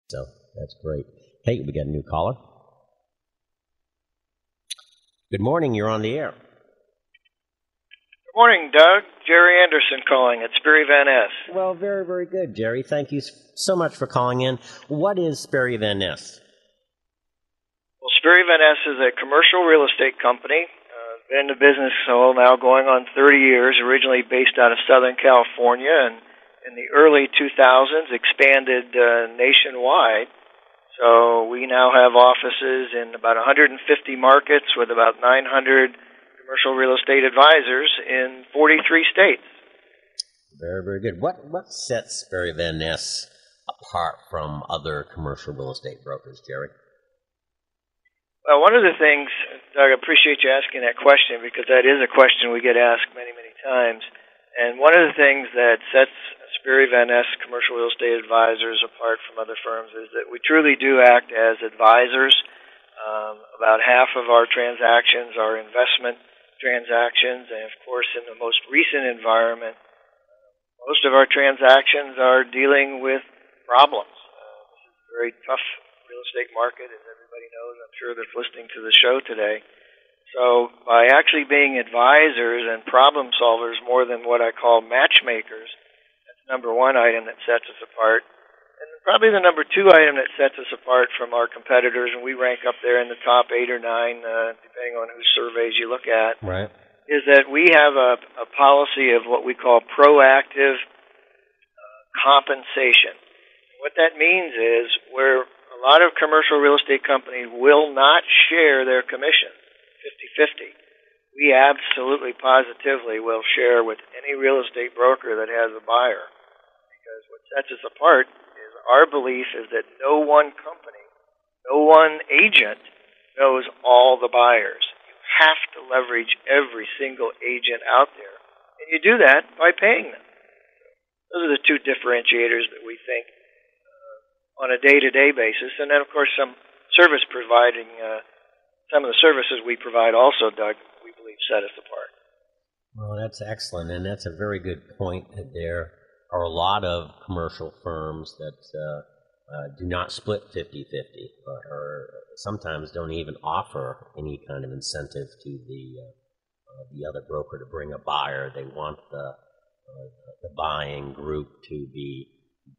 So that's great. Hey, we got a new caller. Good morning. You're on the air. Good morning, Doug. Jerry Anderson calling at Sperry Van Ness. Well, very, very good, Jerry. Thank you so much for calling in. What is Sperry Van Ness? Well, Sperry Van Ness is a commercial real estate company. Been in the business now going on 30 years, originally based out of Southern California, and in the early 2000s expanded nationwide. So we now have offices in about 150 markets with about 900 commercial real estate advisors in 43 states. Very, very good. What sets Sperry Van Ness apart from other commercial real estate brokers, Jerry? Well, one of the things, Doug, I appreciate you asking that question because that is a question we get asked many, many times. And one of the things that sets Sperry Van Ness Commercial Real Estate Advisors apart from other firms is that we truly do act as advisors. About half of our transactions are investment transactions, and of course in the most recent environment, most of our transactions are dealing with problems. This is a very tough real estate market, as everybody knows, I'm sure that's listening to the show today. So by actually being advisors and problem solvers more than what I call matchmakers, that's number one item that sets us apart. And probably the number two item that sets us apart from our competitors, and we rank up there in the top 8 or 9, depending on whose surveys you look at, right, is that we have a policy of what we call proactive compensation. What that means is where a lot of commercial real estate companies will not share their commission 50-50. We absolutely positively will share with any real estate broker that has a buyer. Because what sets us apart is our belief is that no one company, no one agent knows all the buyers. You have to leverage every single agent out there. And you do that by paying them. Those are the two differentiators that we think on a day-to-day basis. And then, of course, some service providing, some of the services we provide also, Doug, we believe set us apart. Well, that's excellent, and that's a very good point. There are a lot of commercial firms that do not split 50-50 or sometimes don't even offer any kind of incentive to the other broker to bring a buyer. They want the buying group to be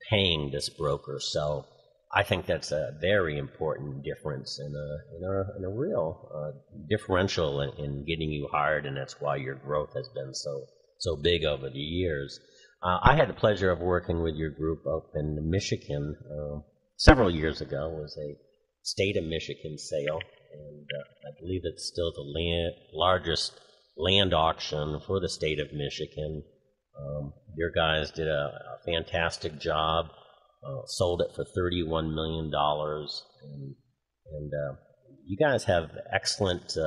paying this broker. So I think that's a very important difference and a real differential in getting you hired, and that's why your growth has been so big over the years. I had the pleasure of working with your group up in Michigan several years ago. It was a state of Michigan sale, and I believe it's still the largest land auction for the state of Michigan. Your guys did a fantastic job, sold it for $31 million, and you guys have excellent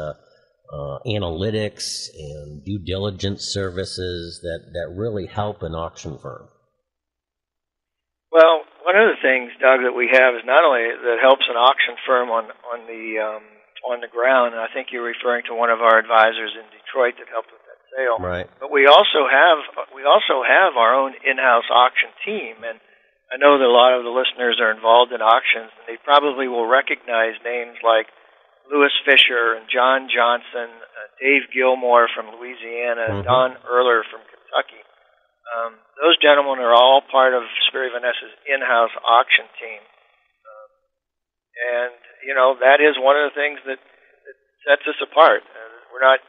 analytics and due diligence services that really help an auction firm. Well, one of the things, Doug, that we have is not only that helps an auction firm on the ground, and I think you're referring to one of our advisors in Detroit that helped with that sale. Right. But we also have our own in-house auction team, and I know that a lot of the listeners are involved in auctions, and they probably will recognize names like Louis Fisher and John Johnson, Dave Gilmore from Louisiana, Don Erler from Kentucky. Those gentlemen are all part of Sperry Van Ness's in-house auction team. And, you know, that is one of the things that sets us apart. We're not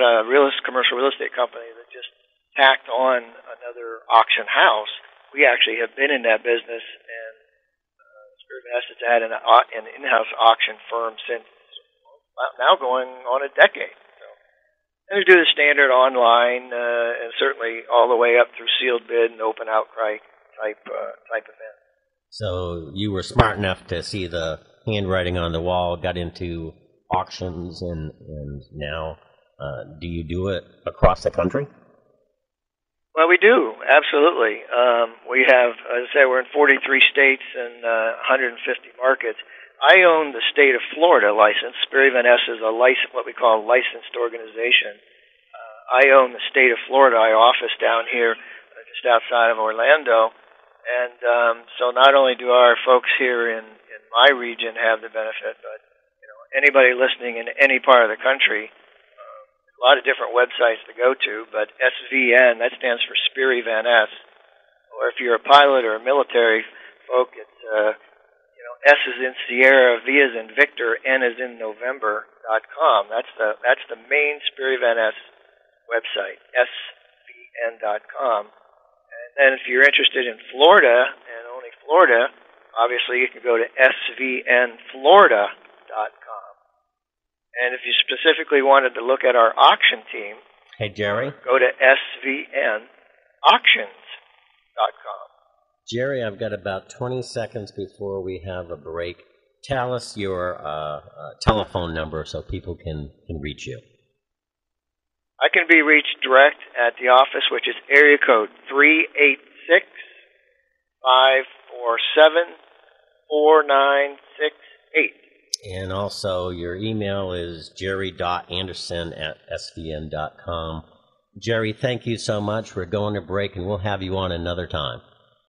a commercial real estate company that just tacked on another auction house. We actually have been in that business, and Sperry Van Ness has had an in-house auction firm since now going on a decade. And we do the standard online, and certainly all the way up through sealed bid and open outcry type event. So you were smart enough to see the handwriting on the wall, got into auctions, and now do you do it across the country? Well, we do, absolutely. We have, as I say, we're in 43 states and 150 markets. I own the state of Florida license. Sperry Van Ness is what we call a licensed organization. I own the state of Florida. I office down here just outside of Orlando. And so not only do our folks here in my region have the benefit, but anybody listening in any part of the country, a lot of different websites to go to, but SVN, that stands for Sperry Van Ness. Or if you're a pilot or a military folk, it's S is in Sierra, V is in Victor, N is in November.com. That's the main Sperry Van Ness website, svn.com. And then if you're interested in Florida and only Florida, obviously you can go to svnflorida.com. And if you specifically wanted to look at our auction team, hey Jerry, go to svnauctions.com. Jerry, I've got about 20 seconds before we have a break. Tell us your telephone number so people can reach you. I can be reached direct at the office, which is area code 386-547-4968. And also your email is jerry.anderson@svn.com. Jerry, thank you so much. We're going to break, and we'll have you on another time.